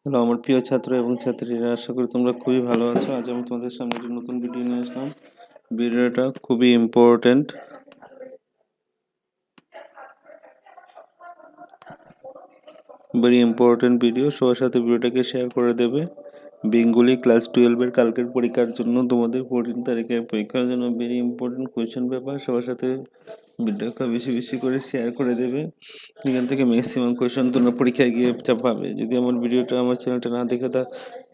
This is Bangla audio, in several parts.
হ্যালো আমার প্রিয় ছাত্র এবং ছাত্রীরা, আশা করি তোমরা খুবই ভালো আছো। আজ আমি তোমাদের সামনে একটি নতুন ভিডিও নিয়ে আসলাম। ভিডিওটা খুবই ইম্পর্টেন্ট। Very important video. সবার সাথে ভিডিওটাকে শেয়ার করে দেবে। বেঙ্গলি ক্লাস 12-এর কালকের পরীক্ষার জন্য, তোমাদের 14 তারিখের পরীক্ষার জন্য ভেরি ইম্পর্টেন্ট কোয়েশ্চেন পেপার। সবার সাথে ভিডিওটা বেশি বেশি করে শেয়ার করে দেবে। এখান থেকে ম্যাক্সিমাম কোয়েশ্চেন তোমরা পরীক্ষায় গিয়ে পাবে। যদি আমার ভিডিওটা, আমার চ্যানেলটা না দেখে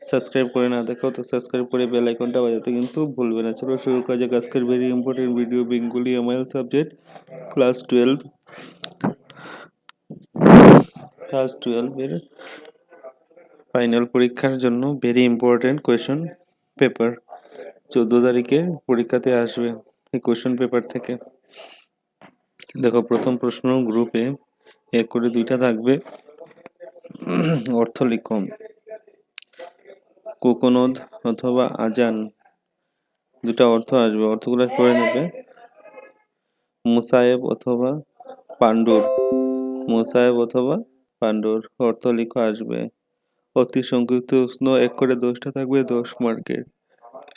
সাবস্ক্রাইব করে না দেখো, তো সাবস্ক্রাইব করে বেল আইকনটা বাজাতে কিন্তু ভুলবে না। চলো শুরু করা যাক আজকের very important video. Bengali MIL subject class 12 এর ফাইনাল পরীক্ষার জন্য ভেরি ইম্পর্টেন্ট কোয়েশ্চেন পেপার 14 তারিখে পরীক্ষাতে আসবে এই কোয়েশ্চেন পেপার থেকে। দেখো, প্রথম প্রশ্ন গ্রুপে 1 করে 2টা থাকবে। অর্থ লিখো। কোকোনদ অথবা আজান, দুটা অর্থ আসবে, অর্থগুলো করে নেবে। মুসায়েব অথবা পাণ্ডুর, মুসায়েব অথবা পাণ্ডুর অর্থ লিখো আসবে। অতি সংক্ষিপ্ত প্রশ্ন 1 করে 10টা থাকবে, 10 মার্কের।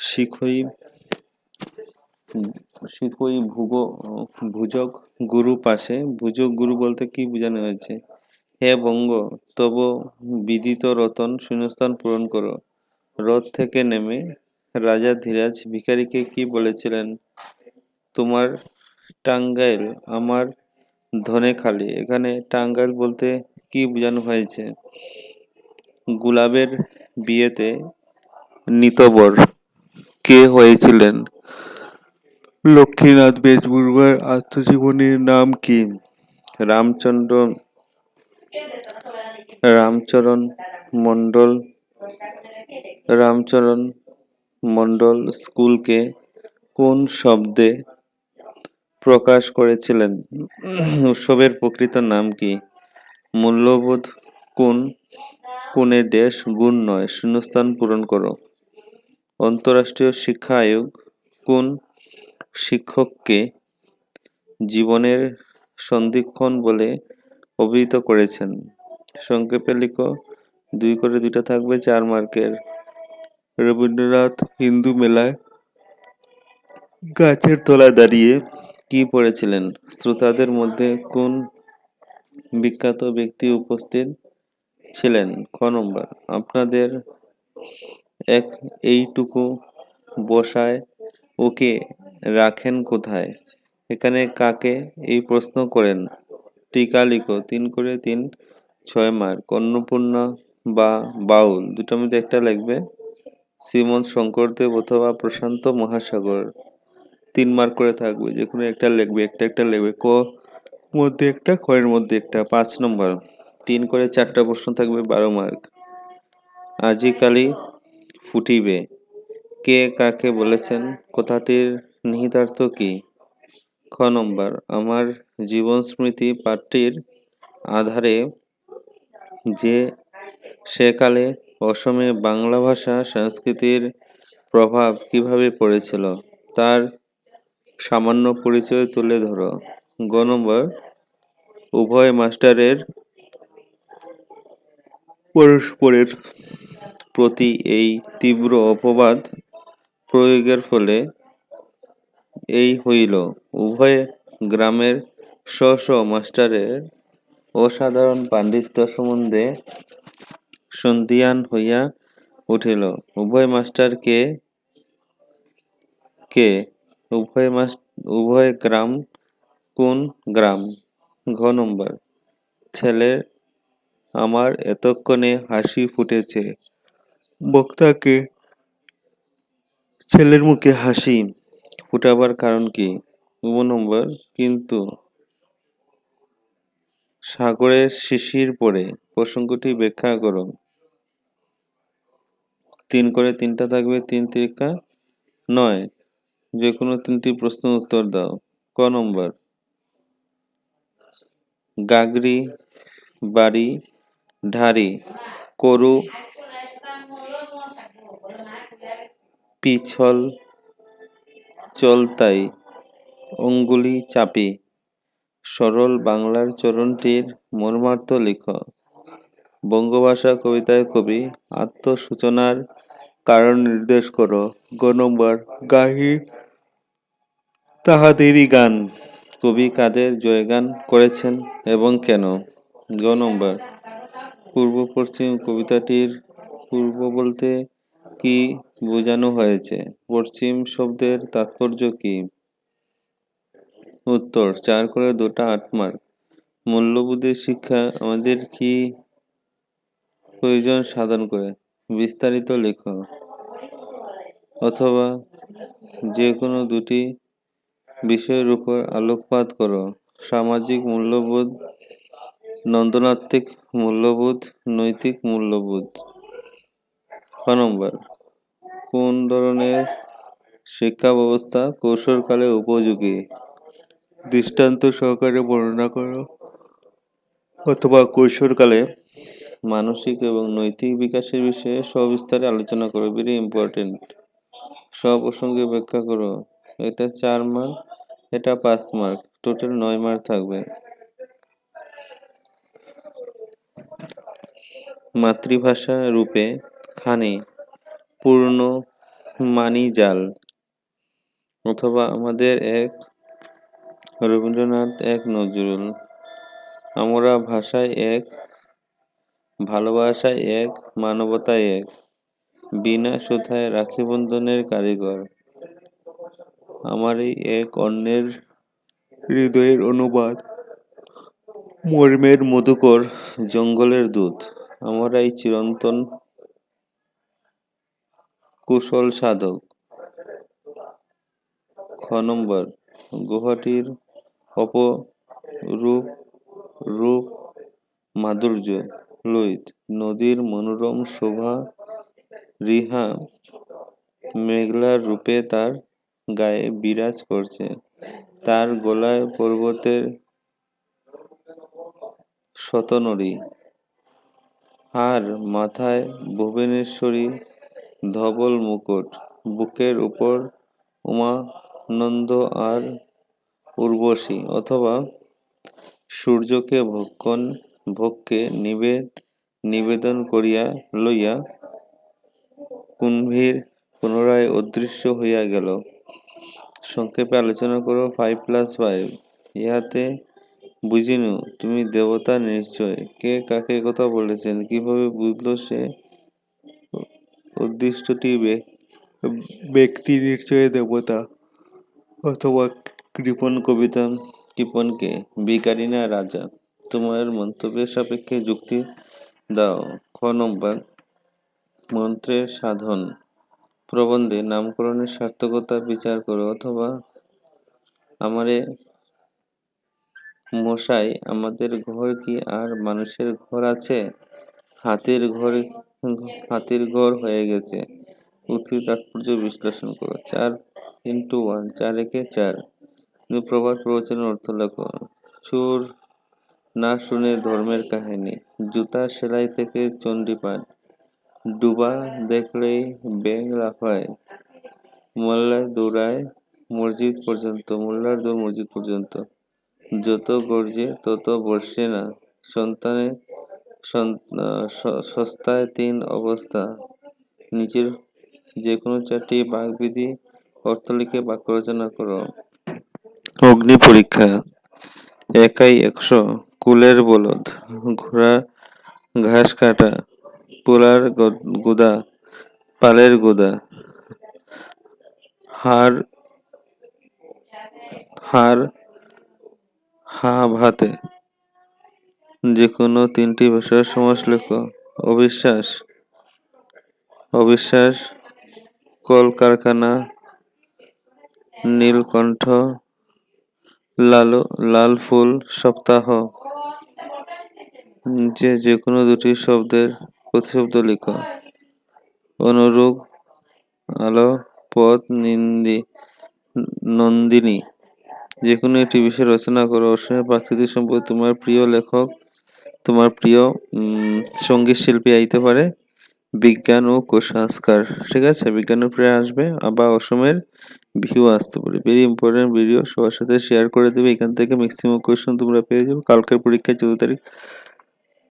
শিখই শিখই ভুজগ গুরু পাশে। ভুজগ গুরু বলতে কি বোঝানো হয়েছে? হে বঙ্গ, তব বিদিত রতন শূন্যস্থান পূরণ করো। রথ থেকে নেমে রাজা ধীরাজ ভিখারিকে কি বলেছিলেন? তোমার টাঙ্গাইল আমার ধনেখালি। এখানে টাঙ্গাইল বলতে কি বোঝানো হয়েছে? গুলাবের বিয়েতে নিতবর কে হয়েছিলেন? লক্ষ্মীনাথ বেজবরুয়ার আত্মজীবনীর নাম কি? রামচন্দ্র রামচরণ মণ্ডল রামচরণ মণ্ডল স্কুলকে কোন শব্দে প্রকাশ করেছিলেন? উৎসবের প্রকৃত নাম কি? মূল্যবোধ কোন কোনে দেশ গুণ নয় শূন্যস্থান পূরণ করো। অন্তর্রাষ্ট্রীয় শিক্ষা আয়োগ কোন শিক্ষককে জীবনের সন্ধিক্ষণ বলে অভিহিত করেছেন? সংক্ষেপে লিখো। 2 করে 2টা থাকবে, 4 মার্কের। রবীন্দ্রনাথ হিন্দু মেলায় গাছের তলায় দাঁড়িয়ে কি পড়েছিলেন? শ্রোতাদের মধ্যে কোন বিখ্যাত ব্যক্তি উপস্থিত ছিলেন? খ নম্বর। আপনাদের এইটুকু বসায় ওকে রাখেন কোথায়? এখানে কাকে এই প্রশ্ন করেন? টিকা লিখো। 3 করে 3, 6 মার্ক। অন্নপূর্ণা বা বাউল, দুটোর মধ্যে একটা লিখবে। শ্রীমন্ত শঙ্করদেব অথবা প্রশান্ত মহাসাগর, 3 মার্ক করে থাকবে, যে কোনো একটা লিখবে। একটা লিখবে। ক মধ্যে একটা, খ এর মধ্যে একটা। 5 নম্বর। 3 করে 4টা প্রশ্ন থাকবে, 12 মার্ক। আজিকালি ফুটিবে কে কাকে বলেছেন? কথাটির নিহিতার্থ কি? খ নম্বর। আমার জীবন স্মৃতি পাঠটির আধারে যে সেকালে অসমে বাংলা ভাষা সংস্কৃতির প্রভাব কিভাবে পড়েছিল তার সামান্য পরিচয় তুলে ধরো। গ নম্বর। উভয় মাস্টারের পরস্পরের প্রতি এই তীব্র অপবাদ প্রয়োগের ফলে এই হইল, উভয় গ্রামের স্ব স্ব মাস্টারের অসাধারণ পাণ্ডিত্য সম্বন্ধে সন্দিহান হইয়া উঠিল। উভয় মাস্টার কে? উভয় গ্রাম কোন গ্রাম? ঘ নম্বর। ছেলের আমার এতক্ষণে হাসি ফুটেছে, বক্তাকে ছেলের মুখে হাসি ফুটাবার কারণ কি? গ নম্বর। কিন্তু সাগরের শিশির পড়ে, প্রসঙ্গটি ব্যাখ্যা করো। 3 করে 3টা থাকবে, 3 তিরিকা 9, যে কোনো 3টি প্রশ্ন উত্তর দাও। ক নম্বর। গাগরি বাড়ি ঢারি করু পিছল চলতাই অঙ্গুলি চাপি। সরল বাংলার চরণটির মর্মার্থ লিখো। বঙ্গভাষা কবিতায় কবি আত্মসূচনার কারণ নির্দেশ করো। গ নম্বর, গাহি তাহাদেরই গান। কবি কাদের জয়গান করেছেন এবং কেন? গ নম্বর, পূর্ব পশ্চিম কবিতাটির পূর্ব বলতে কি বোঝানো হয়েছে? পশ্চিম শব্দের তাৎপর্য কি? উত্তর, 4 করে 2টা 8 মার্ক। মূল্যবোধের শিক্ষা আমাদের কি প্রয়োজন সাধন করে? বিস্তারিত লেখো। অথবা যে কোনো দুটি বিষয়ের উপর আলোকপাত করো। সামাজিক মূল্যবোধ, নন্দনাত্ত্বিক মূল্যবোধ, নৈতিক মূল্যবোধ। খ নম্বর, কোন ধরনের শিক্ষা ব্যবস্থা কৈশোরকালে উপযোগী? দৃষ্টান্ত সহকারে বর্ণনা করো। অথবা কৈশোরকালে মানসিক এবং নৈতিক বিকাশের বিষয়ে সবিস্তারে আলোচনা করো। Very important. স্বপ্রসঙ্গে ব্যাখ্যা করো। এটা 4 মার্ক, এটা 5 মার্ক, টোটাল 9 মার্ক থাকবে। মাতৃভাষা রূপে খানি পূর্ণ মানি জাল। অথবা আমাদের এক রবীন্দ্রনাথ, এক নজরুল। আমরা ভাষায় এক, ভালোবাসায় এক, মানবতায় এক। বিনা সুতায় রাখি বন্ধনের কারিগর। আমারই এক অন্যের হৃদয়ের অনুবাদ। মর্মের মধুকর জঙ্গলের দূত। আমরাই চিরন্তন কুশল সাধক। খ নম্বর, গুহাটির অপরূপ রূপ মাধুর্য লইত। নদীর মনোরম শোভা রিহা মেঘলার রূপে তার গায়ে বিরাজ করছে। তার গলায় পর্বতের শতনরী, আর মাথায় ভুবনেশ্বরী ধবল মুকুট। বুকের উপর উমানন্দ আর উর্বশী। অথবা সূর্যকে ভোগকে নিবেদন করিয়া লইয়া কুম্ভীর পুনরায় অদৃশ্য হইয়া গেল। সংক্ষেপে আলোচনা করো 5+5। ইহাতে বুঝিনু তুমি দেবতা নিশ্চয়। কে কাকে কথা বলেছেন? কিভাবে বুঝলো সে উদ্দিষ্টটি ব্যক্তি নিশ্চয় দেবতা? অথবা কৃপণ কবিতা কৃপণকে ভিখারি না রাজা? তোমার মন্তব্যের সাপেক্ষে যুক্তি দাও। খ নম্বর, মন্ত্রের সাধন প্রবন্ধে নামকরণের সার্থকতা বিচার করো। অথবা আমারে মশাই, আমাদের ঘর কি আর মানুষের ঘর আছে? হাতির ঘর হয়ে গেছে। উক্তি তাৎপর্য বিশ্লেষণ করো। 4x1, 4 একে 4। প্রবাদ প্রবচনের অর্থ লেখো। চোর না শুনে ধর্মের কাহিনী। জুতা সেলাই থেকে চণ্ডীপাঠ। ডুবা দেখলেই ব্যাঙ লাফায়। মোল্লার দৌড় মসজিদ পর্যন্ত। যত গর্জে তত বর্ষে না। সস্তায় 3 অবস্থা। নিচের যে কোনো 4টি বাগবিধি অর্থ লিখে বাক্য রচনা করো। অগ্নি পরীক্ষা। একাই 100, কুলের বলদ, ঘোড়া ঘাস কাটা, পোলার গুদা, পালের গুদা, হা ভাতে। যে কোনো 3টি ভাষার সমাস লেখো। অবিশ্বাস, কলকারখানা, নীলকণ্ঠ, লাল ফুল, সপ্তাহ। যে কোনো 2টি শব্দের প্রতিশব্দ লিখো। অনুরূপ, আলো, পথ, নন্দিনী। যে কোনো একটি বিষয় রচনা করো। অসমীয়া প্রাকৃতিক সম্পদ। তোমার প্রিয় লেখক, তোমার প্রিয় সঙ্গীত শিল্পী আইতে পারে। বিজ্ঞান ও কুসংস্কার। ঠিক আছে, বিজ্ঞানের উপরে আসবে, আবার অসমের ভিউ আসতে পারে। ভেরি ইম্পর্টেন্ট ভিডিও, সবার সাথে শেয়ার করে দেবে। এখান থেকে ম্যাক্সিমাম কোয়েশ্চন তোমরা পেয়ে যাবে। কালকের পরীক্ষা 14 তারিখ